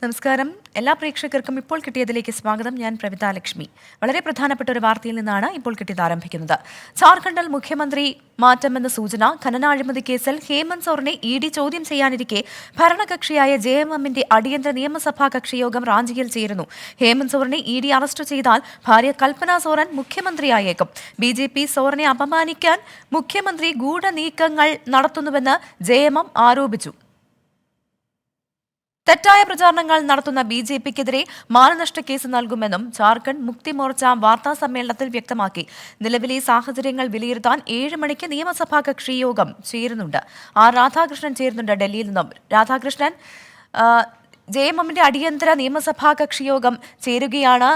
നമസ്കാരം. എല്ലാ പ്രേക്ഷകർക്കും ഇപ്പോൾ കിട്ടിയതിലേക്ക് സ്വാഗതം. ഞാൻ പ്രവിത ലക്ഷ്മി. വളരെ പ്രധാനപ്പെട്ട ഒരു വാർത്തയിൽ നിന്നാണ് ഇപ്പോൾ കിട്ടിയത് ആരംഭിക്കുന്നത്. ജാർഖണ്ഡിൽ മുഖ്യമന്ത്രി മാറ്റമെന്ന സൂചന. ഖനന അഴിമതി കേസിൽ ഹേമന്ത് സോറനെ ഇഡി ചോദ്യം ചെയ്യാനിരിക്കെ ഭരണകക്ഷിയായ ജെഎംഎമ്മിന്റെ അടിയന്തര നിയമസഭാ കക്ഷിയോഗം റാഞ്ചിയിൽ ചേരുന്നു. ഹേമന്ത് സോറനെ ഇഡി അറസ്റ്റ് ചെയ്താൽ ഭാര്യ കൽപ്പന സോറൻ മുഖ്യമന്ത്രിയായേക്കും. ബിജെപി സോറനെ അപമാനിക്കാൻ മുഖ്യമന്ത്രി ഗൂഢനീക്കങ്ങൾ നടത്തുന്നുവെന്ന് ജെഎംഎം ആരോപിച്ചു. തെറ്റായ പ്രചാരണങ്ങൾ നടത്തുന്ന ബിജെപിക്കെതിരെ മാനനഷ്ട കേസ് നൽകുമെന്നും ജാർഖണ്ഡ് മുക്തി മോർച്ച വാർത്താ സമ്മേളനത്തിൽ വ്യക്തമാക്കി. നിലവിലെ സാഹചര്യങ്ങൾ വിലയിരുത്താൻ 7 മണിക്ക് നിയമസഭാ കക്ഷി യോഗം ചേരുന്നുണ്ട്. ആർ രാധാകൃഷ്ണൻ ചേരുന്നുണ്ട് ഡൽഹിയിൽ നിന്നും. രാധാകൃഷ്ണൻ, ജെഎംഎമ്മിന്റെ അടിയന്തര നിയമസഭാ കക്ഷിയോഗം ചേരുകയാണ്.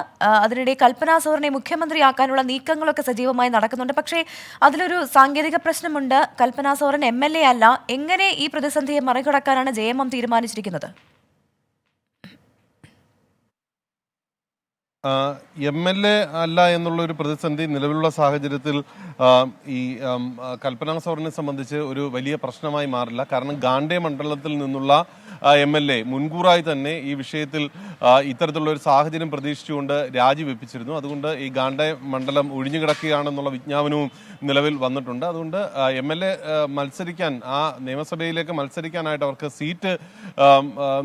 അതിനിടെ കൽപ്പന സോറനെ മുഖ്യമന്ത്രിയാക്കാനുള്ള നീക്കങ്ങളൊക്കെ സജീവമായി നടക്കുന്നുണ്ട്. പക്ഷേ അതിലൊരു സാങ്കേതിക പ്രശ്നമുണ്ട്. കൽപ്പന സോറൻ MLA അല്ല. എങ്ങനെ ഈ പ്രതിസന്ധിയെ മറികടക്കാനാണ് ജെഎംഎം തീരുമാനിച്ചിരിക്കുന്നത്? MLA അല്ല എന്നുള്ളൊരു പ്രതിസന്ധി നിലവിലുള്ള സാഹചര്യത്തിൽ ഈ കൽപ്പന സോറനെ സംബന്ധിച്ച് ഒരു വലിയ പ്രശ്നമായി മാറില്ല. കാരണം ഗാണ്ഡേ മണ്ഡലത്തിൽ നിന്നുള്ള MLA മുൻകൂറായി തന്നെ ഈ വിഷയത്തിൽ ഇത്തരത്തിലുള്ള ഒരു സാഹചര്യം പ്രതീക്ഷിച്ചുകൊണ്ട് രാജിവെപ്പിച്ചിരുന്നു. അതുകൊണ്ട് ഈ ഗാണ്ഡേ മണ്ഡലം ഒഴിഞ്ഞുകിടക്കുകയാണെന്നുള്ള വിജ്ഞാപനവും നിലവിൽ വന്നിട്ടുണ്ട്. അതുകൊണ്ട് MLA മത്സരിക്കാൻ, ആ നിയമസഭയിലേക്ക് മത്സരിക്കാനായിട്ട് അവർക്ക് സീറ്റ്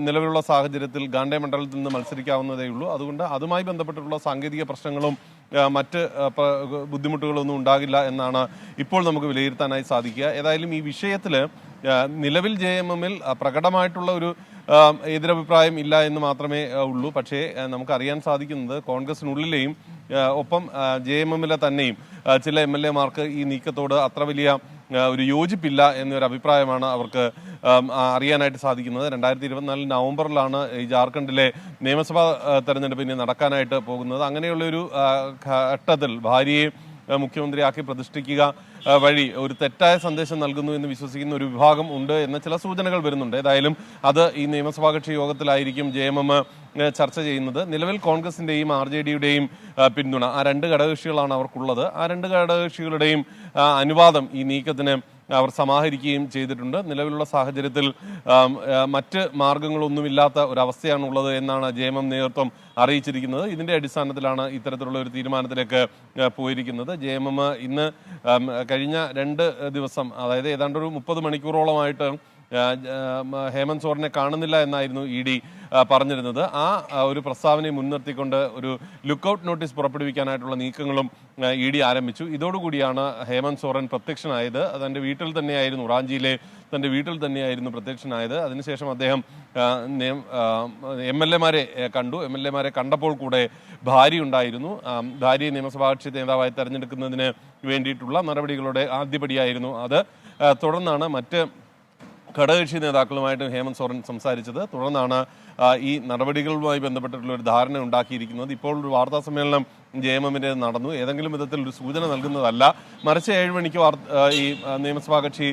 നിലവിലുള്ള സാഹചര്യത്തിൽ ഗാണ്ഡേ മണ്ഡലത്തിൽ നിന്ന് മത്സരിക്കാവുന്നതേ ഉള്ളൂ. അതുകൊണ്ട് അതുമായി ബന്ധപ്പെട്ടിട്ടുള്ള സാങ്കേതിക പ്രശ്നങ്ങളും മറ്റ് ബുദ്ധിമുട്ടുകളൊന്നും ഉണ്ടാകില്ല എന്നാണ് ഇപ്പോൾ നമുക്ക് വിലയിരുത്താനായി സാധിക്കുക. ഏതായാലും ഈ വിഷയത്തിൽ നിലവിൽ JMMൽ പ്രകടമായിട്ടുള്ള ഒരു എതിരഭിപ്രായം ഇല്ല എന്ന് മാത്രമേ ഉള്ളൂ. പക്ഷേ നമുക്കറിയാൻ സാധിക്കുന്നത് കോൺഗ്രസിനുള്ളിലെയും ഒപ്പം JMMലെ തന്നെയും ചില MLAമാർക്ക് ഈ നീക്കത്തോട് അത്ര വലിയ ഒരു യോജിപ്പില്ല എന്നൊരു അഭിപ്രായമാണ് അവർക്ക് അറിയാനായിട്ട് സാധിക്കുന്നത്. 2024 നവംബറിലാണ് ഈ ജാർഖണ്ഡിലെ നിയമസഭാ തെരഞ്ഞെടുപ്പിന് നടക്കാനായിട്ട് പോകുന്നത്. അങ്ങനെയുള്ളൊരു ഘട്ടത്തിൽ ഭാര്യയെ മുഖ്യമന്ത്രിയാക്കി പ്രതിഷ്ഠിക്കുക വഴി ഒരു തെറ്റായ സന്ദേശം നൽകുന്നു എന്ന് വിശ്വസിക്കുന്ന ഒരു വിഭാഗം ഉണ്ട് എന്ന ചില സൂചനകൾ വരുന്നുണ്ട്. ഏതായാലും അത് ഈ നിയമസഭാ കക്ഷി യോഗത്തിലായിരിക്കും JMM ചർച്ച ചെയ്യുന്നത്. നിലവിൽ കോൺഗ്രസിന്റെയും RJDയുടെയും പിന്തുണ, ആ 2 ഘടകകക്ഷികളാണ് അവർക്കുള്ളത്. ആ 2 ഘടകകക്ഷികളുടെയും അനുവാദം ഈ നീക്കത്തിന് അവർ സമാഹരിക്കുകയും ചെയ്തിട്ടുണ്ട്. നിലവിലുള്ള സാഹചര്യത്തിൽ മറ്റ് മാർഗങ്ങളൊന്നുമില്ലാത്ത ഒരവസ്ഥയാണുള്ളത് എന്നാണ് JMM നേതൃത്വം അറിയിച്ചിരിക്കുന്നത്. ഇതിന്റെ അടിസ്ഥാനത്തിലാണ് ഇത്തരത്തിലുള്ള ഒരു തീരുമാനത്തിലേക്ക് പോയിരിക്കുന്നത്. JMM ഇന്ന് കഴിഞ്ഞ 2 ദിവസം, അതായത് ഏതാണ്ട് ഒരു 30 മണിക്കൂറോളമായിട്ട് ഹേമന്ത് സോറനെ കാണുന്നില്ല എന്നായിരുന്നു ED പറഞ്ഞിരുന്നത്. ആ ഒരു പ്രസ്താവനയെ മുൻനിർത്തിക്കൊണ്ട് ഒരു ലുക്കൌട്ട് നോട്ടീസ് പുറപ്പെടുവിക്കാനായിട്ടുള്ള നീക്കങ്ങളും ED ആരംഭിച്ചു. ഇതോടുകൂടിയാണ് ഹേമന്ത് സോറൻ പ്രത്യക്ഷനായത്. തൻ്റെ വീട്ടിൽ തന്നെയായിരുന്നു, റാഞ്ചിയിലെ തൻ്റെ വീട്ടിൽ തന്നെയായിരുന്നു പ്രത്യക്ഷനായത്. അതിനുശേഷം അദ്ദേഹം MLAമാരെ കണ്ടു. MLAമാരെ കണ്ടപ്പോൾ കൂടെ ഭാര്യ ഉണ്ടായിരുന്നു. ഭാര്യയെ നിയമസഭാ കക്ഷി നേതാവായി തെരഞ്ഞെടുക്കുന്നതിന് വേണ്ടിയിട്ടുള്ള നടപടികളുടെ ആദ്യപടിയായിരുന്നു അത്. തുടർന്നാണ് മറ്റ് ഘടകകക്ഷി നേതാക്കളുമായിട്ട് ഹേമന്ത് സോറൻ സംസാരിച്ചത്. തുടർന്നാണ് ഈ നടപടികളുമായി ബന്ധപ്പെട്ടിട്ടുള്ള ഒരു ധാരണ ഉണ്ടാക്കിയിരിക്കുന്നത്. ഇപ്പോൾ ഒരു വാർത്താ സമ്മേളനം JMMന്റെ നടന്നു. ഏതെങ്കിലും വിധത്തിൽ ഒരു സൂചന നൽകുന്നതല്ല, മറിച്ച് 7 മണിക്ക് ഈ നിയമസഭാ കക്ഷി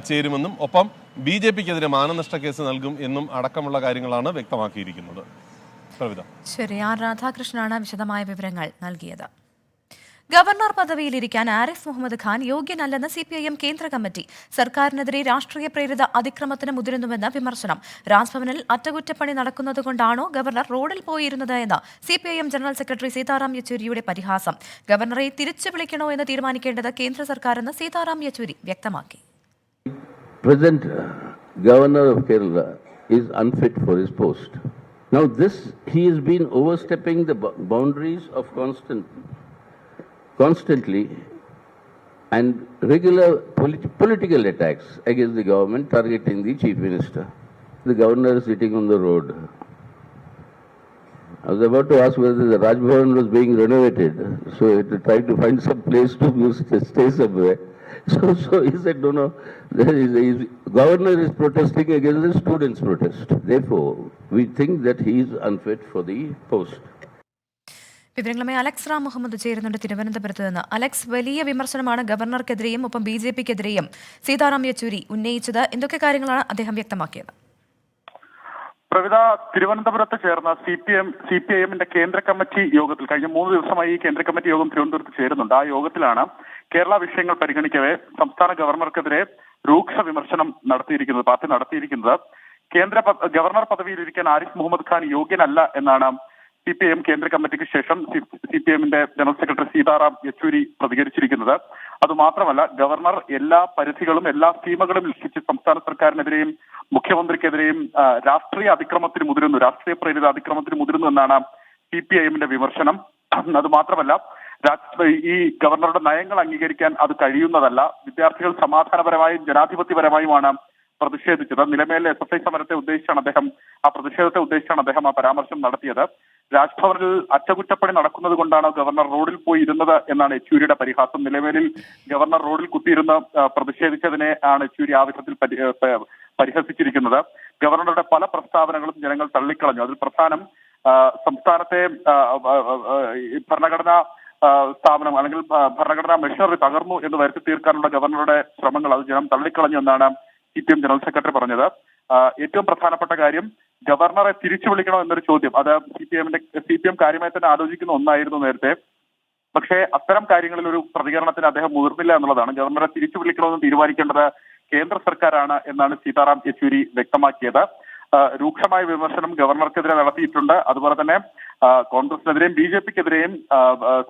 ചേരുമെന്നും ഒപ്പം BJPക്കെതിരെ മാനനഷ്ട കേസ് നൽകും എന്നും അടക്കമുള്ള കാര്യങ്ങളാണ് വ്യക്തമാക്കിയിരിക്കുന്നത്. ശരി, ആർ രാധാകൃഷ്ണനാണ് വിശദമായ വിവരങ്ങൾ നൽകിയത്. ഗവർണർ പദവിയിലിരിക്കാൻ ആരിഫ് മുഹമ്മദ് ഖാൻ യോഗ്യനല്ലെന്ന് CPIM കേന്ദ്ര കമ്മിറ്റി. സർക്കാരിനെതിരെ രാഷ്ട്രീയ പ്രേരിത അതിക്രമത്തിന് മുതിരുന്നുവെന്ന് വിമർശനം. രാജ്ഭവനിൽ അറ്റകുറ്റപ്പണി നടക്കുന്നതുകൊണ്ടാണോ ഗവർണർ റോഡിൽ പോയിരുന്നത് എന്ന് CPIM ജനറൽ സെക്രട്ടറി സീതാറാം യെച്ചൂരിയുടെ പരിഹാസം. ഗവർണറെ തിരിച്ചു വിളിക്കണോ എന്ന് തീരുമാനിക്കേണ്ടത് കേന്ദ്ര സർക്കാരെന്ന് സീതാറാം യെച്ചൂരി വ്യക്തമാക്കി. Present governor of Kerala is unfit for his post. Now he has been overstepping the boundaries of constantly and regular political attacks against the government, targeting the chief minister. The governor is sitting on the road. I was about to ask whether the Raj Bhavan was being renovated, so I had to try to find some place to stay somewhere. So he said, no, the governor is protesting against the students' protest. Therefore, we think that he is unfit for the post. വിവരങ്ങളുമായി Alex Ram Muhammad ചേരുന്നുണ്ട് തിരുവനന്തപുരത്ത് നിന്ന്. Alex, വലിയ വിമർശനമാണ് ഗവർണർക്കെതിരെയും ഒപ്പം BJPക്കെതിരെയും സീതാറാം യെച്ചൂരി ഉന്നയിച്ചത്. എന്തൊക്കെ കാര്യങ്ങളാണ് അദ്ദേഹം വ്യക്തമാക്കിയത്? പ്രവിത, തിരുവനന്തപുരത്ത് ചേർന്ന CPIMന്റെ കേന്ദ്ര കമ്മിറ്റി യോഗത്തിൽ കഴിഞ്ഞ 3 ദിവസമായി ഈ കേന്ദ്ര കമ്മിറ്റി യോഗം തിരുവനന്തപുരത്ത് ചേരുന്നുണ്ട്. ആ യോഗത്തിലാണ് കേരള വിഷയങ്ങൾ പരിഗണിക്കവേ സംസ്ഥാന ഗവർണർക്കെതിരെ രൂക്ഷ വിമർശനം പാർട്ടി നടത്തിയിരിക്കുന്നത്. ഗവർണർ പദവിയിൽ ഇരിക്കാൻ ആരിഫ് മുഹമ്മദ് ഖാൻ യോഗ്യനല്ല എന്നാണ് CPIM കേന്ദ്ര കമ്മിറ്റിക്ക് ശേഷം CPIMന്റെ ജനറൽ സെക്രട്ടറി സീതാറാം യെച്ചൂരി പ്രതികരിച്ചിരിക്കുന്നത്. അതുമാത്രമല്ല, ഗവർണർ എല്ലാ പരിധികളും എല്ലാ സീമകളും ലംഘിച്ച് സംസ്ഥാന സർക്കാരിനെതിരെയും മുഖ്യമന്ത്രിക്കെതിരെയും രാഷ്ട്രീയ അതിക്രമത്തിന് മുതിരുന്നു, രാഷ്ട്രീയ പ്രേരിത അതിക്രമത്തിന് മുതിരുന്നു എന്നാണ് CPIMന്റെ വിമർശനം. അതുമാത്രമല്ല, ഈ ഗവർണറുടെ നയങ്ങൾ അംഗീകരിക്കാൻ അത് കഴിയുന്നതല്ല. വിദ്യാർത്ഥികൾ സമാധാനപരമായും ജനാധിപത്യപരമായുമാണ് പ്രതിഷേധിച്ചത്. നിലമേൽ SFI സമരത്തെ ഉദ്ദേശിച്ചാണ് അദ്ദേഹം ആ പരാമർശം നടത്തിയത്. രാജ്ഭവനിൽ അറ്റകുറ്റപ്പണി നടക്കുന്നത് കൊണ്ടാണ് ഗവർണർ റോഡിൽ പോയി ഇരുന്നത് എന്നാണ് യെച്ചൂരിയുടെ പരിഹാസം. നിലമേലിൽ ഗവർണർ റോഡിൽ കുത്തിയിരുന്ന് പ്രതിഷേധിച്ചതിനെ ആണ് യെച്ചൂരി ആ വിധത്തിൽ പരിഹസിച്ചിരിക്കുന്നത്. ഗവർണറുടെ പല പ്രസ്താവനകളും ജനങ്ങൾ തള്ളിക്കളഞ്ഞു. അതിൽ പ്രധാനം സംസ്ഥാനത്തെ ഭരണഘടനാ സ്ഥാപനം അല്ലെങ്കിൽ ഭരണഘടനാ മെഷീനറി തകർന്നു എന്ന് വരുത്തി തീർക്കാനുള്ള ഗവർണറുടെ ശ്രമങ്ങൾ അത് ജനം തള്ളിക്കളഞ്ഞു എന്നാണ് CPIM ജനറൽ സെക്രട്ടറി പറഞ്ഞത്. ഏറ്റവും പ്രധാനപ്പെട്ട കാര്യം, ഗവർണറെ തിരിച്ചു വിളിക്കണോ എന്നൊരു ചോദ്യം അത് CPIM കാര്യമായി തന്നെ ആലോചിക്കുന്ന ഒന്നായിരുന്നു നേരത്തെ. പക്ഷേ അത്തരം കാര്യങ്ങളിൽ ഒരു പ്രതികരണത്തിന് അദ്ദേഹം മുതിർന്നില്ല എന്നുള്ളതാണ്. ഗവർണറെ തിരിച്ചു വിളിക്കണമെന്ന് തീരുമാനിക്കേണ്ടത് കേന്ദ്ര സർക്കാരാണ് എന്നാണ് സീതാറാം യെച്ചൂരി വ്യക്തമാക്കിയത്. രൂക്ഷമായ വിമർശനം ഗവർണർക്കെതിരെ നടത്തിയിട്ടുണ്ട്. അതുപോലെ തന്നെ കോൺഗ്രസിനെതിരെയും BJPക്കെതിരെയും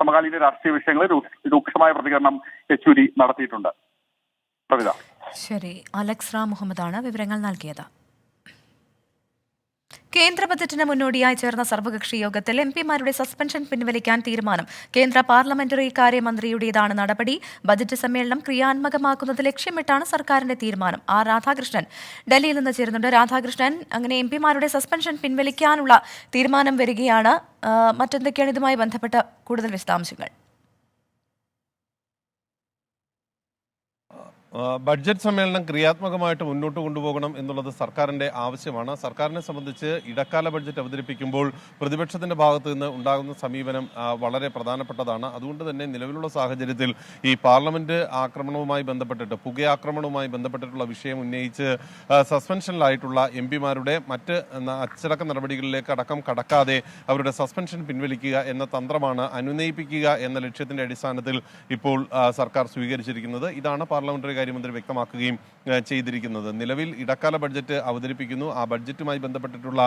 സമകാലീന രാഷ്ട്രീയ വിഷയങ്ങളിൽ രൂക്ഷമായ പ്രതികരണം യെച്ചൂരി നടത്തിയിട്ടുണ്ട്. പ്രവിത. ശരി, അലക്സ് റാം മുഹമ്മദാണ് വിവരങ്ങൾ നൽകിയത്. കേന്ദ്ര ബജറ്റിന് മുന്നോടിയായി ചേർന്ന സർവകക്ഷി യോഗത്തിൽ MP-മാരുടെ സസ്പെൻഷൻ പിൻവലിക്കാൻ തീരുമാനം. കേന്ദ്ര പാർലമെന്ററി കാര്യമന്ത്രിയുടേതാണ് നടപടി. ബജറ്റ് സമ്മേളനം ക്രിയാത്മകമാക്കുന്നത് ലക്ഷ്യമിട്ടാണ് സർക്കാരിന്റെ തീരുമാനം. രാധാകൃഷ്ണൻ ഡൽഹിയിൽ നിന്ന് ചേരുന്നുണ്ട്. രാധാകൃഷ്ണൻ, അങ്ങനെ MP-മാരുടെ സസ്പെൻഷൻ പിൻവലിക്കാനുള്ള തീരുമാനം വരികയാണ്. മറ്റെന്തൊക്കെയാണ് ഇതുമായി ബന്ധപ്പെട്ട കൂടുതൽ വിശദാംശങ്ങൾ? ബഡ്ജറ്റ് സമ്മേളനം ക്രിയാത്മകമായിട്ട് മുന്നോട്ട് കൊണ്ടുപോകണം എന്നുള്ളത് സർക്കാരിൻ്റെ ആവശ്യമാണ്. സർക്കാരിനെ സംബന്ധിച്ച് ഇടക്കാല ബഡ്ജറ്റ് അവതരിപ്പിക്കുമ്പോൾ പ്രതിപക്ഷത്തിൻ്റെ ഭാഗത്തു നിന്ന് ഉണ്ടാകുന്ന സമീപനം വളരെ പ്രധാനപ്പെട്ടതാണ്. അതുകൊണ്ട് തന്നെ നിലവിലുള്ള സാഹചര്യത്തിൽ ഈ പാർലമെന്റ് ആക്രമണവുമായി ബന്ധപ്പെട്ടിട്ട് പുകയാക്രമണവുമായി ബന്ധപ്പെട്ടിട്ടുള്ള വിഷയം ഉന്നയിച്ച് സസ്പെൻഷനിലായിട്ടുള്ള MP-മാരുടെ മറ്റ് അച്ചടക്ക നടപടികളിലേക്ക് അടക്കം കടക്കാതെ അവരുടെ സസ്പെൻഷൻ പിൻവലിക്കുക എന്ന തന്ത്രമാണ് അനുനയിപ്പിക്കുക എന്ന ലക്ഷ്യത്തിൻ്റെ അടിസ്ഥാനത്തിൽ ഇപ്പോൾ സർക്കാർ സ്വീകരിച്ചിരിക്കുന്നത്. ഇതാണ് പാർലമെന്ററി കാര്യമന്ത്രി വ്യക്തമാക്കുകയും ചെയ്തിരിക്കുന്നത്. നിലവിൽ ഇടക്കാല ബഡ്ജറ്റ് അവതരിപ്പിക്കുന്നു. ആ ബഡ്ജറ്റുമായി ബന്ധപ്പെട്ടിട്ടുള്ള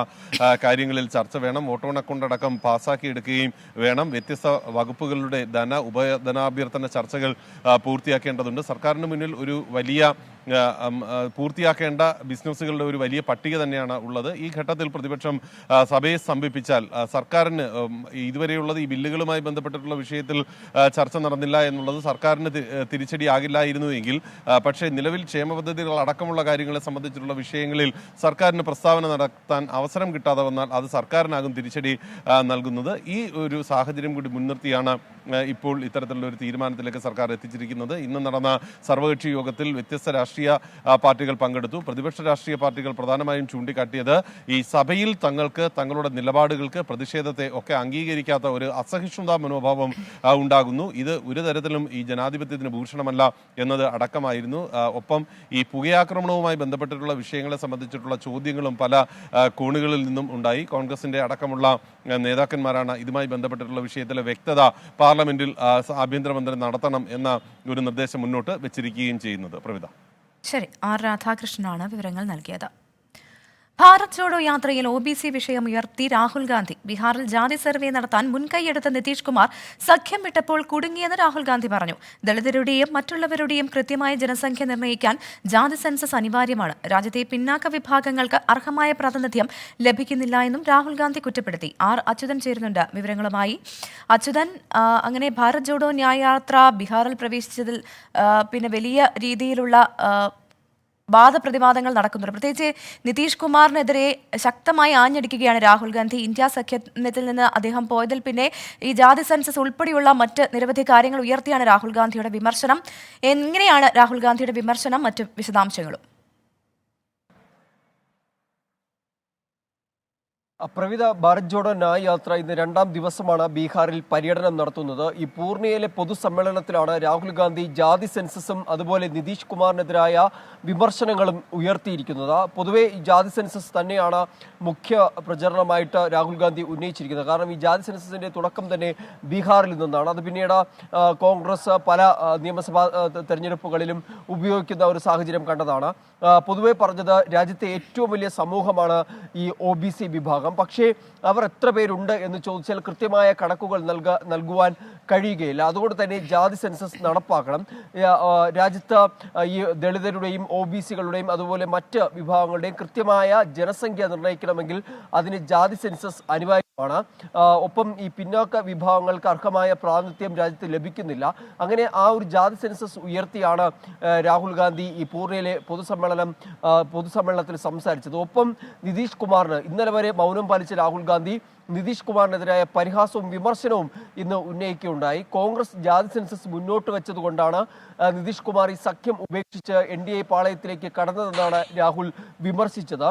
കാര്യങ്ങളിൽ ചർച്ച വേണം. വോട്ട് ഓൺ അക്കൗണ്ട് അടക്കം പാസ്സാക്കിയെടുക്കുകയും വേണം. വ്യത്യസ്ത വകുപ്പുകളുടെ ഉപധനാഭ്യർത്ഥന ചർച്ചകൾ പൂർത്തിയാക്കേണ്ടതുണ്ട്. സർക്കാരിന് മുന്നിൽ ഒരു വലിയ പൂർത്തിയാക്കേണ്ട ബിസിനസ്സുകളുടെ ഒരു വലിയ പട്ടിക തന്നെയാണ് ഉള്ളത്. ഈ ഘട്ടത്തിൽ പ്രതിപക്ഷം സഭയെ സ്തംഭിപ്പിച്ചാൽ സർക്കാരിന് ഇതുവരെയുള്ളത് ഈ ബില്ലുകളുമായി ബന്ധപ്പെട്ടിട്ടുള്ള വിഷയത്തിൽ ചർച്ച നടന്നില്ല എന്നുള്ളത് സർക്കാരിന് തിരിച്ചടിയാകില്ലായിരുന്നുവെങ്കിൽ, പക്ഷേ നിലവിൽ ക്ഷേമ പദ്ധതികൾ അടക്കമുള്ള കാര്യങ്ങളെ സംബന്ധിച്ചിട്ടുള്ള വിഷയങ്ങളിൽ സർക്കാരിന് പ്രസ്താവന നടത്താൻ അവസരം കിട്ടാതെ വന്നാൽ അത് സർക്കാരിനാകും തിരിച്ചടി നൽകുന്നത്. ഈ ഒരു സാഹചര്യം കൂടി മുൻനിർത്തിയാണ് ഇപ്പോൾ ഇത്തരത്തിലുള്ള ഒരു തീരുമാനത്തിലേക്ക് സർക്കാർ എത്തിച്ചിരിക്കുന്നത്. ഇന്ന് നടന്ന സർവകക്ഷി യോഗത്തിൽ വ്യത്യസ്ത രാഷ്ട്രീയ പാർട്ടികൾ പങ്കെടുത്തു. പ്രതിപക്ഷ രാഷ്ട്രീയ പാർട്ടികൾ പ്രധാനമായും ചൂണ്ടിക്കാട്ടിയത് ഈ സഭയിൽ തങ്ങളുടെ നിലപാടുകൾക്ക് പ്രതിഷേധത്തെ ഒക്കെ അംഗീകരിക്കാത്ത ഒരു അസഹിഷ്ണുതാ മനോഭാവം ഉണ്ടാകുന്നു. ഇത് ഒരു തരത്തിലും ഈ ജനാധിപത്യത്തിന് ഭൂഷണമല്ല എന്നത് അടക്കമായിരുന്നു. ഒപ്പം ഈ പുകയാക്രമണവുമായി ബന്ധപ്പെട്ടിട്ടുള്ള വിഷയങ്ങളെ സംബന്ധിച്ചിട്ടുള്ള ചോദ്യങ്ങളും പല കോണുകളിൽ നിന്നും ഉണ്ടായി. കോൺഗ്രസിന്റെ അടക്കമുള്ള നേതാക്കന്മാരാണ് ഇതുമായി ബന്ധപ്പെട്ടിട്ടുള്ള വിഷയത്തിലെ വ്യക്തത പാർലമെന്റിൽ ആഭ്യന്തരമന്ത്രി നടത്തണം എന്ന ഒരു നിർദ്ദേശം മുന്നോട്ട് വെച്ചിരിക്കുകയും ചെയ്യുന്നത്. പ്രവിത. ശരി, രാധാകൃഷ്ണനാണ് വിവരങ്ങൾ നൽകിയത്. ഭാരത് ജോഡോ യാത്രയിൽ OBC വിഷയം ഉയർത്തി രാഹുൽ ഗാന്ധി. ബീഹാറിൽ ജാതി സർവേ നടത്താൻ മുൻകൈയെടുത്ത നിതീഷ് കുമാർ സഖ്യം വിട്ടപ്പോൾ കുടുങ്ങിയെന്ന് രാഹുൽ ഗാന്ധി പറഞ്ഞു. ദളിതരുടെയും മറ്റുള്ളവരുടെയും കൃത്യമായ ജനസംഖ്യ നിർണ്ണയിക്കാൻ ജാതി സെൻസസ് അനിവാര്യമാണ്. രാജ്യത്തെ പിന്നാക്ക വിഭാഗങ്ങൾക്ക് അർഹമായ പ്രാതിനിധ്യം ലഭിക്കുന്നില്ല എന്നും രാഹുൽ ഗാന്ധി കുറ്റപ്പെടുത്തി. അച്യുതൻ ചേരുന്നുണ്ട് വിവരങ്ങളുമായി. അച്യുതൻ, അങ്ങനെ ഭാരത് ജോഡോ ന്യായയാത്ര ബീഹാറിൽ പ്രവേശിച്ചതിൽ പിന്നെ വലിയ രീതിയിലുള്ള വാദപ്രതിവാദങ്ങൾ നടക്കുന്നുണ്ട്. പ്രത്യേകിച്ച് നിതീഷ് കുമാറിനെതിരെ ശക്തമായി ആഞ്ഞടിക്കുകയാണ് രാഹുൽ ഗാന്ധി. ഇന്ത്യ സഖ്യത്തിൽ നിന്ന് അദ്ദേഹം പോയതിൽ പിന്നെ ഈ ജാതി സെൻസസ് ഉൾപ്പെടെയുള്ള മറ്റ് നിരവധി കാര്യങ്ങൾ ഉയർത്തിയാണ് രാഹുൽ ഗാന്ധിയുടെ വിമർശനം. എങ്ങനെയാണ് രാഹുൽ ഗാന്ധിയുടെ വിമർശനം? മറ്റു വിശദാംശങ്ങളും. പ്രവിധ ഭാരത് ജോഡോ ന്യായ് യാത്ര ഇന്ന് രണ്ടാം ദിവസമാണ് ബീഹാറിൽ പര്യടനം നടത്തുന്നത്. ഈ പൂർണിയയിലെ പൊതുസമ്മേളനത്തിലാണ് രാഹുൽ ഗാന്ധി ജാതി സെൻസസും അതുപോലെ നിതീഷ് കുമാറിനെതിരായ വിമർശനങ്ങളും ഉയർത്തിയിരിക്കുന്നത്. പൊതുവെ ഈ ജാതി സെൻസസ് തന്നെയാണ് മുഖ്യ പ്രചരണമായിട്ട് രാഹുൽ ഗാന്ധി ഉന്നയിച്ചിരിക്കുന്നത്. കാരണം ഈ ജാതി സെൻസസിന്റെ തുടക്കം തന്നെ ബീഹാറിൽ നിന്നാണ്. അത് പിന്നീട് കോൺഗ്രസ് പല നിയമസഭാ തെരഞ്ഞെടുപ്പുകളിലും ഉപയോഗിക്കുന്ന ഒരു സാഹചര്യം കണ്ടതാണ്. പൊതുവെ പറഞ്ഞത് രാജ്യത്തെ ഏറ്റവും വലിയ സമൂഹമാണ് ഈ OBC വിഭാഗം. പക്ഷേ അവർ എത്ര പേരുണ്ട് എന്ന് ചോദിച്ചാൽ കൃത്യമായ കണക്കുകൾ നൽകുവാൻ കഴിയുകയില്ല. അതുകൊണ്ട് തന്നെ ജാതി സെൻസസ് നടപ്പാക്കണം. രാജ്യത്ത് ഈ ദളിതരുടെയും OBCകളുടെയും അതുപോലെ മറ്റ് വിഭാഗങ്ങളുടെയും കൃത്യമായ ജനസംഖ്യ നിർണ്ണയിക്കണമെങ്കിൽ അതിന് ജാതി സെൻസസ് അനിവാര്യമാണ്. ഒപ്പം ഈ പിന്നാക്ക വിഭാഗങ്ങൾക്ക് അർഹമായ പ്രാതിനിധ്യം രാജ്യത്ത് ലഭിക്കുന്നില്ല. അങ്ങനെ ആ ഒരു ജാതി സെൻസസ് ഉയർത്തിയാണ് രാഹുൽ ഗാന്ധി ഈ പൂർണ്ണയിലെ പൊതുസമ്മേളനത്തിൽ സംസാരിച്ചത്. ഒപ്പം നിതീഷ് കുമാറിന് ഇന്നലെ വരെ മൗനം പാലിച്ച രാഹുൽ ഗാന്ധി നിതീഷ് കുമാറിനെതിരായ പരിഹാസവും വിമർശനവും ഇന്ന് ഉന്നയിക്കുകയുണ്ടായി. കോൺഗ്രസ് ജാതി സെൻസസ് മുന്നോട്ട് വെച്ചതുകൊണ്ടാണ് നിതീഷ് കുമാർ ഈ സഖ്യം ഉപേക്ഷിച്ച് NDA പാളയത്തിലേക്ക് കടന്നതെന്നാണ് രാഹുൽ വിമർശിച്ചത്.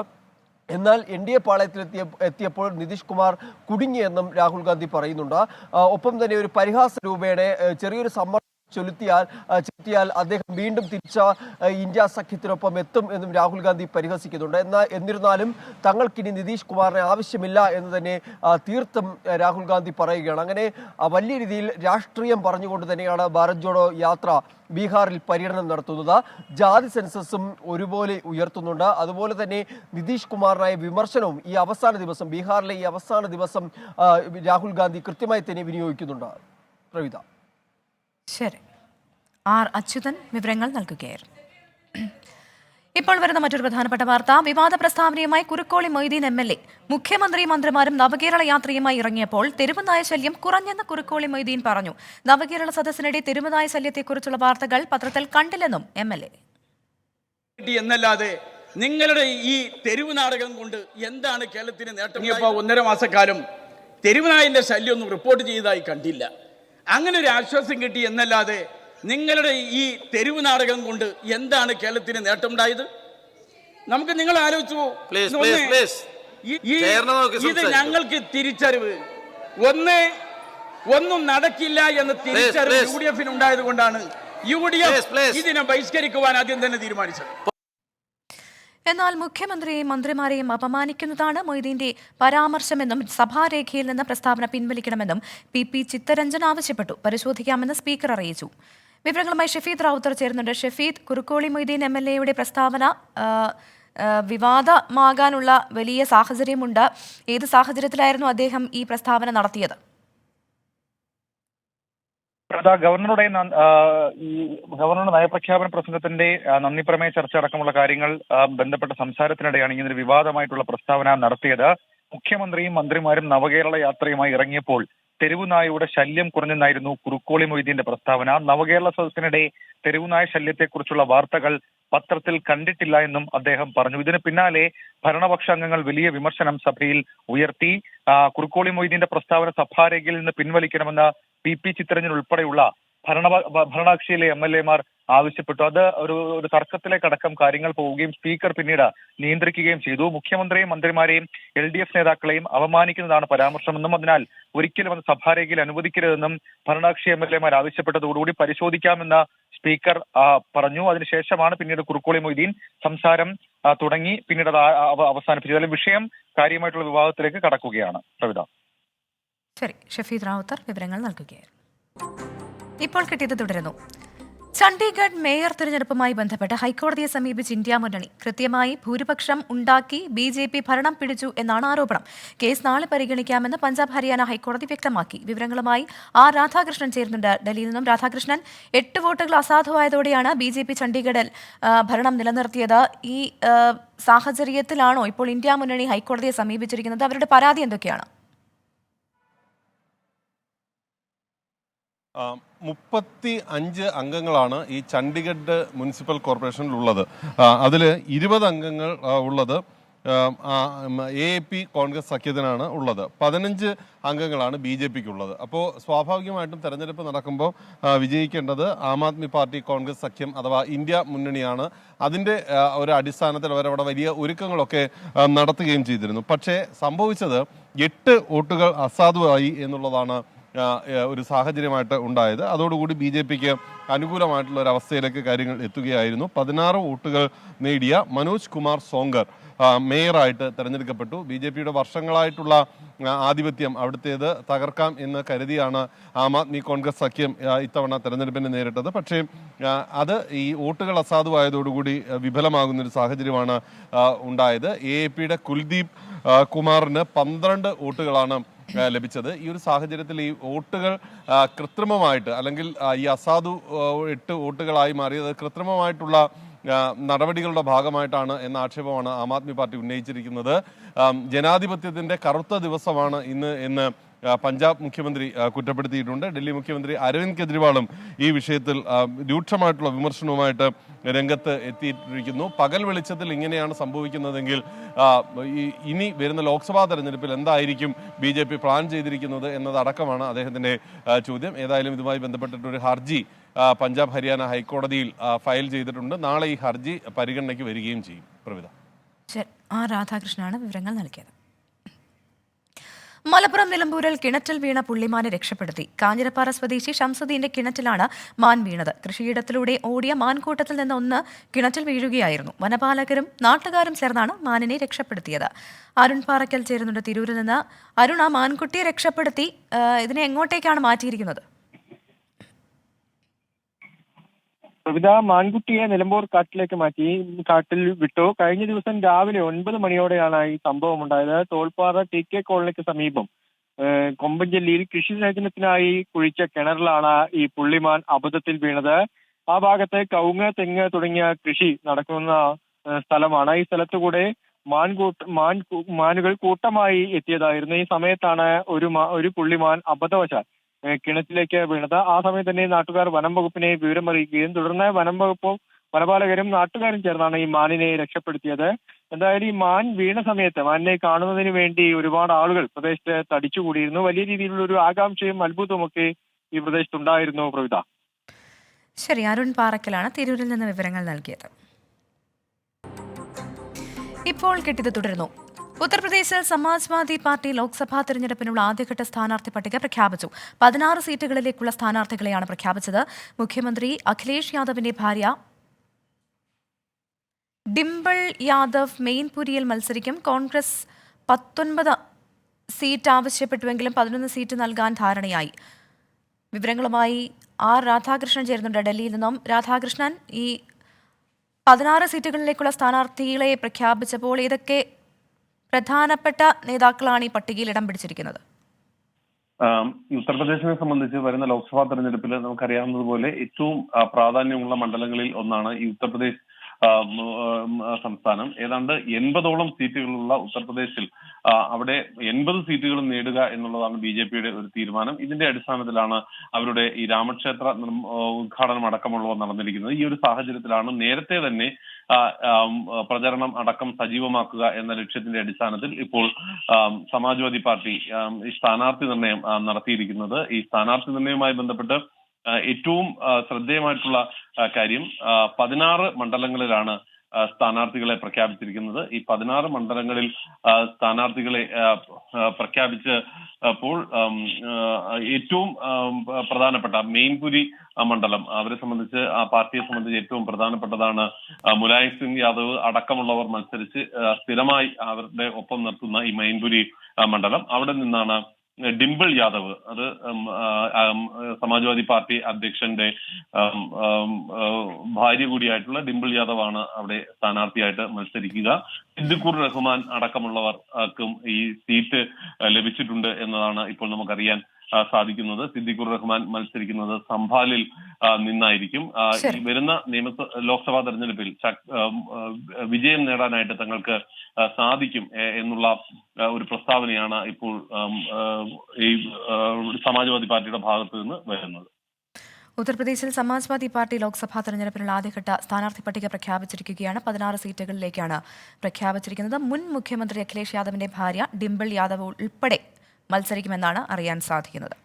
എന്നാൽ NDA പാളയത്തിലെത്തിയപ്പോൾ നിതീഷ് കുമാർ കുടുങ്ങിയെന്നും രാഹുൽ ഗാന്ധി പറയുന്നുണ്ട്. ഒപ്പം തന്നെ ഒരു പരിഹാസ രൂപേണ ചെറിയൊരു സമ്മർദ്ദം ചെലുത്തിയാൽ അദ്ദേഹം വീണ്ടും തിരിച്ച ഇന്ത്യ സഖ്യത്തിനൊപ്പം എത്തും എന്നും രാഹുൽ ഗാന്ധി പരിഹസിക്കുന്നുണ്ട്. എന്നിരുന്നാലും തങ്ങൾക്കിനി നിതീഷ് കുമാറിനെ ആവശ്യമില്ല എന്ന് തന്നെ തീർത്തും രാഹുൽ ഗാന്ധി പറയുകയാണ്. അങ്ങനെ വലിയ രീതിയിൽ രാഷ്ട്രീയം പറഞ്ഞുകൊണ്ട് തന്നെയാണ് ഭാരത് ജോഡോ യാത്ര ബീഹാറിൽ പര്യടനം നടത്തുന്നത്. ജാതി സെൻസസും ഒരുപോലെ ഉയർത്തുന്നുണ്ട്. അതുപോലെ തന്നെ നിതീഷ് കുമാറിനായ വിമർശനവും ഈ അവസാന ദിവസം ബീഹാറിലെ ഈ അവസാന ദിവസം രാഹുൽ ഗാന്ധി കൃത്യമായി തന്നെ വിനിയോഗിക്കുന്നുണ്ട്. പ്രവിധ. ശരി, R. അച്യുതൻ വിവരങ്ങൾ നൽകുകയായിരുന്നു. ഇപ്പോൾ വരുന്ന മറ്റൊരു പ്രധാനപ്പെട്ട വാർത്ത. വിവാദ പ്രസ്താവനയുമായി കുറുക്കോളി മൊയ്തീൻ MLA മുഖ്യമന്ത്രിയും മന്ത്രിമാരും നവകേരള യാത്രയുമായി ഇറങ്ങിയപ്പോൾ തെരുവുനായ ശല്യം കുറഞ്ഞെന്ന് കുറുക്കോളി മൊയ്തീൻ പറഞ്ഞു. നവകേരള സദസ്സിനിടെ തെരുവുനായ ശല്യത്തെക്കുറിച്ചുള്ള വാർത്തകൾ പത്രത്തിൽ കണ്ടില്ലെന്നും MLA. എന്നല്ലാതെ നിങ്ങളുടെ ഈ തെരുവ് നാടകം കൊണ്ട് എന്താണ് കേരളത്തിന് നേട്ടം? 1.5 മാസക്കാലം തെരുവുനായന്റെ ശല്യമൊന്നും റിപ്പോർട്ട് ചെയ്തതായി കണ്ടില്ല. അങ്ങനെ ഒരു ആശ്വാസം കിട്ടി എന്നല്ലാതെ നിങ്ങളുടെ ഈ തെരുവ് നാടകം കൊണ്ട് എന്താണ് കേരളത്തിന് നേട്ടമുണ്ടായത്? നമുക്ക് നിങ്ങൾ ആലോചിച്ചു. ഇത് ഞങ്ങൾക്ക് തിരിച്ചറിവ് ഒന്നും നടക്കില്ല എന്ന തിരിച്ചറിവ് UDF ഉണ്ടായത് കൊണ്ടാണ് UDF ഇതിനെ ബഹിഷ്കരിക്കുവാൻ ആദ്യം തന്നെ തീരുമാനിച്ചത്. എന്നാൽ മുഖ്യമന്ത്രിയെയും മന്ത്രിമാരെയും അപമാനിക്കുന്നതാണ് മൊയ്തീന്റെ പരാമർശമെന്നും സഭാരേഖയിൽ നിന്ന് പ്രസ്താവന പിൻവലിക്കണമെന്നും PP ചിത്തരഞ്ജൻ ആവശ്യപ്പെട്ടു. പരിശോധിക്കാമെന്ന് സ്പീക്കർ അറിയിച്ചു. വിവരങ്ങളുമായി ഷഫീദ് റാവുത്തർ ചേരുന്നുണ്ട്. ഷഫീദ്, കുറുക്കോളി മൊയ്തീൻ MLA പ്രസ്താവന വിവാദമാകാനുള്ള വലിയ സാഹചര്യമുണ്ട്. ഏത് സാഹചര്യത്തിലായിരുന്നു അദ്ദേഹം ഈ പ്രസ്താവന നടത്തിയത്? ഗവർണറുടെ നയപ്രഖ്യാപന പ്രസംഗത്തിന്റെ നന്ദി പ്രമേയ ചർച്ച അടക്കമുള്ള കാര്യങ്ങൾ ബന്ധപ്പെട്ട സംസാരത്തിനിടെയാണ് ഇങ്ങനൊരു വിവാദമായിട്ടുള്ള പ്രസ്താവന നടത്തിയത്. മുഖ്യമന്ത്രിയും മന്ത്രിമാരും നവകേരള യാത്രയുമായി ഇറങ്ങിയപ്പോൾ തെരുവുനായയുടെ ശല്യം കുറഞ്ഞെന്നായിരുന്നു കുറുക്കോളി മൊയ്തീന്റെ പ്രസ്താവന. നവകേരള സദസ്സിനിടെ തെരുവുനായ ശല്യത്തെക്കുറിച്ചുള്ള വാർത്തകൾ പത്രത്തിൽ കണ്ടിട്ടില്ല എന്നും അദ്ദേഹം പറഞ്ഞു. ഇതിന് പിന്നാലെ ഭരണപക്ഷ അംഗങ്ങൾ വലിയ വിമർശനം സഭയിൽ ഉയർത്തി. കുറുക്കോളി മൊയ്തീന്റെ പ്രസ്താവന സഭാരേഖയിൽ നിന്ന് പിൻവലിക്കണമെന്ന് PP ചിത്തരഞ്ജൻ ഉൾപ്പെടെയുള്ള ഭരണകക്ഷിയിലെ MLA ആവശ്യപ്പെട്ടു. അത് ഒരു തർക്കത്തിലേക്കടക്കം കാര്യങ്ങൾ പോവുകയും സ്പീക്കർ പിന്നീട് നിയന്ത്രിക്കുകയും ചെയ്തു. മുഖ്യമന്ത്രിയെയും മന്ത്രിമാരെയും LDF നേതാക്കളെയും അപമാനിക്കുന്നതാണ് പരാമർശമെന്നും അതിനാൽ ഒരിക്കലും അത് സഭാരേഖയിൽ അനുവദിക്കരുതെന്നും ഭരണകക്ഷി MLA ആവശ്യപ്പെട്ടതോടുകൂടി പരിശോധിക്കാമെന്ന് സ്പീക്കർ പറഞ്ഞു. അതിനുശേഷമാണ് പിന്നീട് കുറുക്കോളി മൊയ്തീൻ സംസാരം തുടങ്ങി പിന്നീട് അത് അവസാനിപ്പിച്ചത്. അതിൽ വിഷയം കാര്യമായിട്ടുള്ള വിവാദത്തിലേക്ക് കടക്കുകയാണ്. പ്രവിധ. ശരി, ഷഫീദ് റാവുത്തർ വിവരങ്ങൾ നൽകുകയായിരുന്നു. ഇപ്പോൾ കിട്ടിയത് തുടരുന്നു. ചണ്ഡീഗഡ് മേയർ തിരഞ്ഞെടുപ്പുമായി ബന്ധപ്പെട്ട് ഹൈക്കോടതിയെ സമീപിച്ച് ഇന്ത്യ മുന്നണി കൃത്യമായി ഭൂരിപക്ഷം ഉണ്ടാക്കി BJP ഭരണം പിടിച്ചു എന്നാണ് ആരോപണം. കേസ് നാളെ പരിഗണിക്കാമെന്ന് പഞ്ചാബ് ഹരിയാന ഹൈക്കോടതി വ്യക്തമാക്കി. വിവരങ്ങളുമായി R. രാധാകൃഷ്ണൻ ചേരുന്നുണ്ട് ഡൽഹിയിൽ നിന്നും. രാധാകൃഷ്ണൻ, 8 വോട്ടുകൾ അസാധുവായതോടെയാണ് BJP ചണ്ഡീഗഡിൽ ഭരണം നിലനിർത്തിയത്. ഈ സാഹചര്യത്തിലാണോ ഇപ്പോൾ ഇന്ത്യ മുന്നണി ഹൈക്കോടതിയെ സമീപിച്ചിരിക്കുന്നത്? അവരുടെ പരാതി എന്തൊക്കെയാണ്? 35 അംഗങ്ങളാണ് ഈ ചണ്ഡീഗഡ് മുനിസിപ്പൽ കോർപ്പറേഷനിൽ ഉള്ളത്. അതിൽ 20 അംഗങ്ങൾ ഉള്ളത് AAP കോൺഗ്രസ് സഖ്യത്തിനാണ് ഉള്ളത്. 15 അംഗങ്ങളാണ് BJPക്ക് ഉള്ളത്. അപ്പോൾ സ്വാഭാവികമായിട്ടും തെരഞ്ഞെടുപ്പ് നടക്കുമ്പോൾ വിജയിക്കേണ്ടത് ആം ആദ്മി പാർട്ടി കോൺഗ്രസ് സഖ്യം അഥവാ ഇന്ത്യ മുന്നണിയാണ്. അതിൻ്റെ ഒരു അടിസ്ഥാനത്തിൽ അവരവിടെ വലിയ ഒരുക്കങ്ങളൊക്കെ നടത്തുകയും ചെയ്തിരുന്നു. പക്ഷേ സംഭവിച്ചത് 8 വോട്ടുകൾ അസാധുവായി എന്നുള്ളതാണ് ഒരു സാഹചര്യമായിട്ട് ഉണ്ടായത്. അതോടുകൂടി BJPക്ക് അനുകൂലമായിട്ടുള്ള ഒരു അവസ്ഥയിലേക്ക് കാര്യങ്ങൾ എത്തുകയായിരുന്നു. 16 വോട്ടുകൾ നേടിയ മനോജ് കുമാർ സോങ്കർ മേയറായിട്ട് തെരഞ്ഞെടുക്കപ്പെട്ടു. BJPയുടെ വർഷങ്ങളായിട്ടുള്ള ആധിപത്യം അവിടുത്തേത് തകർക്കാം എന്ന് കരുതിയാണ് ആം ആദ്മി കോൺഗ്രസ് സഖ്യം ഇത്തവണ തെരഞ്ഞെടുപ്പിനെ നേരിട്ടത്. പക്ഷേ അത് ഈ വോട്ടുകൾ അസാധുവായതോടുകൂടി വിഫലമാകുന്നൊരു സാഹചര്യമാണ് ഉണ്ടായത്. AAPയുടെ കുൽദീപ് കുമാറിന് 12 വോട്ടുകളാണ് ലഭിച്ചത്. ഈ ഒരു സാഹചര്യത്തിൽ ഈ വോട്ടുകൾ കൃത്രിമമായിട്ട് അല്ലെങ്കിൽ ഈ അസാധു 8 വോട്ടുകളായി മാറിയത് കൃത്രിമമായിട്ടുള്ള നടപടികളുടെ ഭാഗമായിട്ടാണ് എന്ന ആക്ഷേപമാണ് ആം ആദ്മി പാർട്ടി ഉന്നയിച്ചിരിക്കുന്നത്. ജനാധിപത്യത്തിന്റെ കറുത്ത ദിവസമാണ് ഇന്ന് എന്ന് പഞ്ചാബ് മുഖ്യമന്ത്രി കുറ്റപ്പെടുത്തിയിട്ടുണ്ട്. ഡൽഹി മുഖ്യമന്ത്രി അരവിന്ദ് കെജ്രിവാളും ഈ വിഷയത്തിൽ രൂക്ഷമായിട്ടുള്ള വിമർശനവുമായിട്ട് രംഗത്ത് എത്തിയിരിക്കുന്നു. പകൽ വെളിച്ചത്തിൽ ഇങ്ങനെയാണ് സംഭവിക്കുന്നതെങ്കിൽ ഇനി വരുന്ന ലോക്സഭാ തെരഞ്ഞെടുപ്പിൽ എന്തായിരിക്കും BJP പ്ലാൻ ചെയ്തിരിക്കുന്നത് എന്നതടക്കമാണ് അദ്ദേഹത്തിന്റെ ചോദ്യം. ഏതായാലും ഇതുമായി ബന്ധപ്പെട്ടിട്ടൊരു ഹർജി പഞ്ചാബ് ഹരിയാന ഹൈക്കോടതിയിൽ ഫയൽ ചെയ്തിട്ടുണ്ട്. നാളെ ഈ ഹർജി പരിഗണനയ്ക്ക് വരികയും ചെയ്യും. പ്രവിധ രാധാകൃഷ്ണനാണ് വിവരങ്ങൾ നൽകിയത്. മലപ്പുറം നിലമ്പൂരിൽ കിണറ്റിൽ വീണ പുള്ളിമാനെ രക്ഷപ്പെടുത്തി. കാഞ്ഞിരപ്പാറ സ്വദേശി ഷംസുദ്ദീന്റെ കിണറ്റിലാണ് മാൻ വീണത്. കൃഷിയിടത്തിലൂടെ ഓടിയ മാൻകൂട്ടത്തിൽ നിന്ന് ഒന്ന് കിണറ്റിൽ വീഴുകയായിരുന്നു. വനപാലകരും നാട്ടുകാരും ചേർന്നാണ് മാനിനെ രക്ഷപ്പെടുത്തിയത്. അരുൺ പാറയ്ക്കൽ ചേരുന്നുണ്ട് തിരൂരിൽ നിന്ന്. അരുൺ, ആ മാൻകുട്ടിയെ രക്ഷപ്പെടുത്തി ഇതിനെ എങ്ങോട്ടേക്കാണ് മാറ്റിയിരിക്കുന്നത്? പ്രവിധ, മാൻകുട്ടിയെ നിലമ്പൂർ കാട്ടിലേക്ക് മാറ്റി, കാട്ടിൽ വിട്ടു. കഴിഞ്ഞ ദിവസം രാവിലെ 9 മണിയോടെയാണ് ഈ സംഭവം ഉണ്ടായത്. തോൾപ്പാറ TK കോളനിക്ക് സമീപം കൊമ്പഞ്ചേരിയിൽ കൃഷി സേചനത്തിനായി കുഴിച്ച കിണറിലാണ് ഈ പുള്ളിമാൻ അബദ്ധത്തിൽ വീണത്. ആ ഭാഗത്ത് കവുങ്ങ്, തെങ്ങ് തുടങ്ങിയ കൃഷി നടക്കുന്ന സ്ഥലമാണ്. ഈ സ്ഥലത്തുകൂടെ മാനുകൾ കൂട്ടമായി എത്തിയതായിരുന്നു. ഈ സമയത്താണ് ഒരു പുള്ളിമാൻ അബദ്ധവശാൽ കിണറ്റിലേക്ക് വീണത്. ആ സമയത്ത് തന്നെ നാട്ടുകാർ വനം വകുപ്പിനെ വിവരമറിയിക്കുകയും തുടർന്ന് വനപാലകരും നാട്ടുകാരും ചേർന്നാണ് ഈ മാനിനെ രക്ഷപ്പെടുത്തിയത്. എന്തായാലും ഈ മാൻ വീണ സമയത്ത് മാനിനെ കാണുന്നതിന് വേണ്ടി ഒരുപാട് ആളുകൾ പ്രദേശത്ത് തടിച്ചുകൂടിയിരുന്നു. വലിയ രീതിയിലുള്ള ഒരു ആകാംക്ഷയും അത്ഭുതവും ഒക്കെ ഈ പ്രദേശത്തുണ്ടായിരുന്നു. പ്രവിധ, ശരി. അരുൺ പാറക്കലാണ് തിരൂരിൽ നിന്ന് വിവരങ്ങൾ നൽകിയത്. ഇപ്പോൾ കിട്ടിയത് തുടരുന്നു. ഉത്തർപ്രദേശിൽ സമാജ്വാദി പാർട്ടി ലോക്സഭാ തെരഞ്ഞെടുപ്പിനുള്ള ആദ്യഘട്ട സ്ഥാനാർത്ഥി പട്ടിക പ്രഖ്യാപിച്ചു. 16 സീറ്റുകളിലേക്കുള്ള സ്ഥാനാർത്ഥികളെയാണ് പ്രഖ്യാപിച്ചത്. മുഖ്യമന്ത്രി അഖിലേഷ് യാദവിന്റെ ഭാര്യ ഡിംപിൾ യാദവ് മെയിൻപുരിയിൽ മത്സരിക്കും. കോൺഗ്രസ് 19 സീറ്റ് ആവശ്യപ്പെട്ടുവെങ്കിലും 11 സീറ്റ് നൽകാൻ ധാരണയായി. വിവരങ്ങളുമായി രാധാകൃഷ്ണൻ ചേരുന്നുണ്ട് ഡൽഹിയിൽ നിന്നും. രാധാകൃഷ്ണൻ, ഈ 16 സീറ്റുകളിലേക്കുള്ള സ്ഥാനാർത്ഥികളെ പ്രഖ്യാപിച്ചപ്പോൾ ഏതൊക്കെ പ്രധാനപ്പെട്ട നേതാക്കളാണ് ഈ പട്ടികയിൽ ഇടം പിടിച്ചിരിക്കുന്നത്? ഉത്തർപ്രദേശിനെ സംബന്ധിച്ച് വരുന്ന ലോക്സഭാ തെരഞ്ഞെടുപ്പിൽ നമുക്കറിയാവുന്നതുപോലെ ഏറ്റവും പ്രാധാന്യമുള്ള മണ്ഡലങ്ങളിൽ ഒന്നാണ് ഈ ഉത്തർപ്രദേശ് സംസ്ഥാനം. ഏതാണ്ട് 80ഓളം സീറ്റുകളുള്ള ഉത്തർപ്രദേശിൽ അവിടെ 80 സീറ്റുകളും നേടുക എന്നുള്ളതാണ് BJPയുടെ ഒരു തീരുമാനം. ഇതിന്റെ അടിസ്ഥാനത്തിലാണ് അവരുടെ ഈ രാമക്ഷേത്ര ഉദ്ഘാടനം അടക്കമുള്ളവ നടന്നിരിക്കുന്നത്. ഈ ഒരു സാഹചര്യത്തിലാണ് നേരത്തെ തന്നെ പ്രചരണം അടക്കം സജീവമാക്കുക എന്ന ലക്ഷ്യത്തിന്റെ അടിസ്ഥാനത്തിൽ ഇപ്പോൾ സമാജ്വാദി പാർട്ടി ഈ സ്ഥാനാർത്ഥി നിർണയം നടത്തിയിരിക്കുന്നത്. ഈ സ്ഥാനാർത്ഥി നിർണയവുമായി ബന്ധപ്പെട്ട് ഏറ്റവും ശ്രദ്ധേയമായിട്ടുള്ള കാര്യം 16 മണ്ഡലങ്ങളിലാണ് സ്ഥാനാർത്ഥികളെ പ്രഖ്യാപിച്ചിരിക്കുന്നത്. ഈ 16 മണ്ഡലങ്ങളിൽ സ്ഥാനാർത്ഥികളെ പ്രഖ്യാപിച്ചപ്പോൾ ഏറ്റവും പ്രധാനപ്പെട്ട മെയിൻപുരി മണ്ഡലം അവരെ സംബന്ധിച്ച്, ആ പാർട്ടിയെ സംബന്ധിച്ച് ഏറ്റവും പ്രധാനപ്പെട്ടതാണ്. മുലായം സിംഗ് യാദവ് അടക്കമുള്ളവർ മത്സരിച്ച് സ്ഥിരമായി അവരുടെ ഒപ്പം നിർത്തുന്ന ഈ മെയിൻപുരി മണ്ഡലം, അവിടെ നിന്നാണ് ഡിംപിൾ യാദവ്, അത് സമാജ്വാദി പാർട്ടി അധ്യക്ഷന്റെ ഭാര്യ കൂടിയായിട്ടുള്ള ഡിംപിൾ യാദവ് ആണ് അവിടെ സ്ഥാനാർത്ഥിയായിട്ട് മത്സരിക്കുക. സിദ്ദിഖുർ റഹ്മാൻ അടക്കമുള്ളവർക്കും ഈ സീറ്റ് ലഭിച്ചിട്ടുണ്ട് എന്നതാണ് ഇപ്പോൾ നമുക്കറിയാൻ സാധിക്കുന്നത്. സിദ്ദിഖുർ റഹ്മാൻ മത്സരിക്കുന്നത് സംഭാലിൽ നിന്നായിരിക്കും. ഈ വരുന്ന ലോക്സഭാ തെരഞ്ഞെടുപ്പിൽ വിജയം നേടാനായിട്ട് തങ്ങൾക്ക് സാധിക്കും എന്നുള്ള ഒരു പ്രസ്താവനയാണ് ഇപ്പോൾ ഈ സമാജ്വാദി പാർട്ടിയുടെ ഭാഗത്ത് നിന്ന് വരുന്നത്. ഉത്തർപ്രദേശിൽ സമാജ്വാദി പാർട്ടി ലോക്സഭാ തെരഞ്ഞെടുപ്പിനുള്ള ആദ്യഘട്ട സ്ഥാനാർത്ഥി പട്ടിക പ്രഖ്യാപിച്ചിരിക്കുകയാണ്. 16 സീറ്റുകളിലേക്കാണ് പ്രഖ്യാപിച്ചിരിക്കുന്നത്. മുൻ മുഖ്യമന്ത്രി അഖിലേഷ് യാദവിന്റെ ഭാര്യ ഡിംപിൾ യാദവ് ഉൾപ്പെടെ മത്സരിക്കുമെന്നാണ് അറിയാൻ സാധിക്കുന്നത്.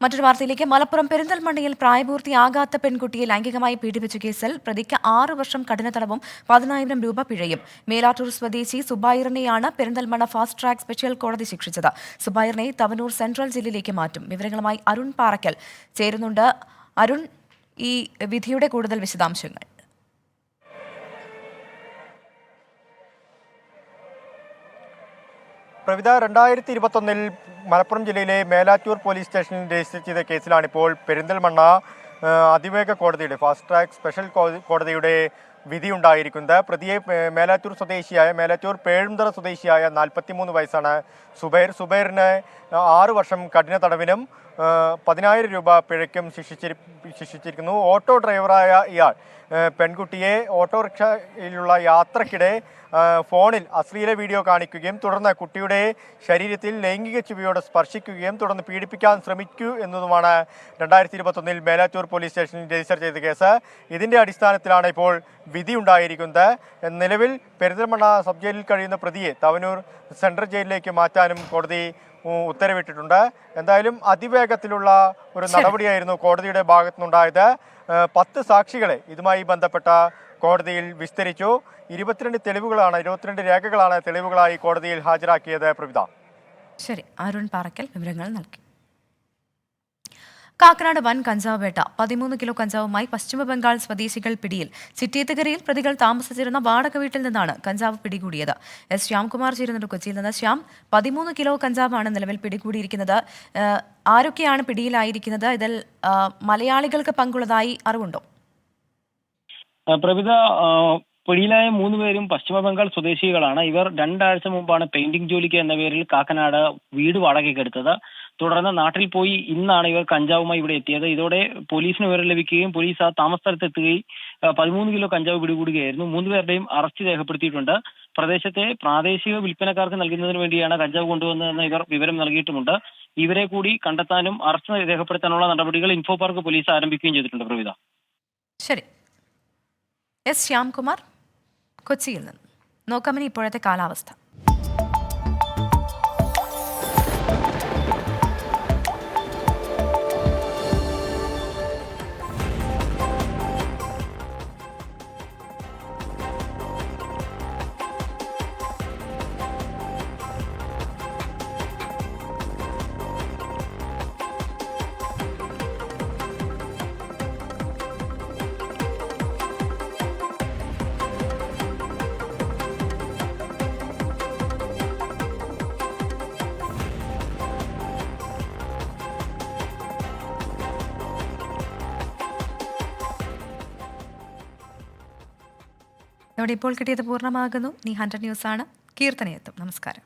മറ്റൊരു വാർത്തയിലേക്ക്. മലപ്പുറം പെരിന്തൽമണ്ണയിൽ പ്രായപൂർത്തിയാകാത്ത പെൺകുട്ടിയെ ലൈംഗികമായി പീഡിപ്പിച്ച കേസിൽ പ്രതിക്ക് 6 വർഷം കഠിന തടവും 10,000 രൂപ പിഴയും. മേലാറ്റൂർ സ്വദേശി സുബൈറിനെയാണ് പെരിന്തൽമണ്ണ ഫാസ്റ്റ് ട്രാക്ക് സ്പെഷ്യൽ കോടതി ശിക്ഷിച്ചത്. സുബൈറിനെ തവനൂർ സെൻട്രൽ ജയിലിലേക്ക് മാറ്റും. വിവരങ്ങളുമായി അരുൺ പാറക്കൽ ചേരുന്നുണ്ട്. അരുൺ, ഈ വിധിയുടെ കൂടുതൽ വിശദാംശങ്ങൾ. പ്രവിധ 2021 മലപ്പുറം ജില്ലയിലെ മേലാറ്റൂർ പോലീസ് സ്റ്റേഷനിൽ രജിസ്റ്റർ ചെയ്ത കേസിലാണ് ഇപ്പോൾ പെരിന്തൽമണ്ണ അതിവേഗ കോടതിയുടെ ഫാസ്റ്റ് ട്രാക്ക് സ്പെഷ്യൽ കോടതിയുടെ വിധി ഉണ്ടായിരിക്കുന്നത്. പ്രതിയെ മേലാറ്റൂർ പേഴുന്തറ സ്വദേശിയായ 43 വയസ്സാണ് സുബൈറിന് 6 വർഷം കഠിന തടവിനും 10,000 രൂപ പിഴയ്ക്കും ശിക്ഷിച്ചിരിക്കുന്നു. ഓട്ടോ ഡ്രൈവറായ ഇയാൾ പെൺകുട്ടിയെ ഓട്ടോറിക്ഷയിലുള്ള യാത്രക്കിടെ ഫോണിൽ അശ്ലീല വീഡിയോ കാണിക്കുകയും തുടർന്ന് കുട്ടിയുടെ ശരീരത്തിൽ ലൈംഗിക ചുവയോടെ സ്പർശിക്കുകയും തുടർന്ന് പീഡിപ്പിക്കാൻ ശ്രമിക്കൂ എന്നതുമാണ് 2021 മേലാറ്റൂർ പോലീസ് സ്റ്റേഷനിൽ രജിസ്റ്റർ ചെയ്ത കേസ്. ഇതിന്റെ അടിസ്ഥാനത്തിലാണ് ഇപ്പോൾ വിധി ഉണ്ടായിരിക്കുന്നത്. നിലവിൽ പെരിന്തൽമണ്ണ സബ് ജയിലിൽ കഴിയുന്ന പ്രതിയെ തവനൂർ സെൻട്രൽ ജയിലിലേക്ക് മാറ്റാനും കോടതി ഉത്തരവിട്ടിട്ടുണ്ട്. എന്തായാലും അതിവേഗത്തിലുള്ള ഒരു നടപടിയായിരുന്നു കോടതിയുടെ ഭാഗത്തുനിന്നുണ്ടായത്. 10 സാക്ഷികളെ ഇതുമായി ബന്ധപ്പെട്ട കോടതിയിൽ വിസ്തരിച്ചു. 22 രേഖകളാണ് തെളിവുകളായി കോടതിയിൽ ഹാജരാക്കിയത്. പ്രവിധ. ശരി, അരുൺ പാറക്കൽ വിവരങ്ങൾ നൽകി. കാക്കനാട് വൻ കഞ്ചാവ് വേട്ട. 13 കിലോ കഞ്ചാവുമായി പശ്ചിമബംഗാൾ സ്വദേശികൾ പിടിയിൽ. ചിറ്റിയത്തുകരയിൽ പ്രതികൾ താമസിച്ചിരുന്ന വാടക വീട്ടിൽ നിന്നാണ് കഞ്ചാവ് പിടികൂടിയത്. എസ് ശ്യാംകുമാർ ചേരുന്നുണ്ട് കൊച്ചിയിൽ നിന്ന്. ശ്യാം, 13 കിലോ കഞ്ചാവാണ് നിലവിൽ പിടികൂടിയിരിക്കുന്നത്. ആരൊക്കെയാണ് പിടിയിലായിരിക്കുന്നത്? ഇതിൽ മലയാളികൾക്ക് പങ്കുള്ളതായി അറിവുണ്ടോ? പ്രവിധ, പിടിയിലായ 3 പേരും പശ്ചിമബംഗാൾ സ്വദേശികളാണ്. ഇവർ 2 ആഴ്ച മുമ്പാണ് പെയിന്റിംഗ് ജോലിക്ക് എന്ന പേരിൽ കാക്കനാട് വീട് വാടകയ്ക്ക് എടുത്തത്. തുടർന്ന് നാട്ടിൽ പോയി ഇന്നാണ് ഇവർ കഞ്ചാവുമായി ഇവിടെ എത്തിയത്. ഇതോടെ പോലീസിന് വിവരം ലഭിക്കുകയും പോലീസ് ആ താമസ സ്ഥലത്തെത്തുകയും 13 കിലോ കഞ്ചാവ് പിടികൂടുകയായിരുന്നു. 3 പേരുടെയും അറസ്റ്റ് രേഖപ്പെടുത്തിയിട്ടുണ്ട്. പ്രദേശത്തെ പ്രാദേശിക വിൽപ്പനക്കാർക്ക് നൽകുന്നതിന് വേണ്ടിയാണ് കഞ്ചാവ് കൊണ്ടുവന്നതെന്ന് ഇവർ വിവരം നൽകിയിട്ടുമുണ്ട്. ഇവരെ കൂടി കണ്ടെത്താനും അറസ്റ്റ് രേഖപ്പെടുത്താനുള്ള നടപടികൾ ഇൻഫോ പാർക്ക് പോലീസ് ആരംഭിക്കുകയും ചെയ്തിട്ടുണ്ട്. പ്രവിധ. ശരി, എസ് ശ്യാംകുമാർ കൊച്ചിയിൽ നിന്ന്. നോക്കാമിനി ഇപ്പോഴത്തെ കാലാവസ്ഥ. ഇവിടെ ഇപ്പോൾ കിട്ടിയത് പൂർണ്ണമാകുന്നു. നീ 100 ന്യൂസാണ്. കീർത്തനയെത്തും. നമസ്കാരം.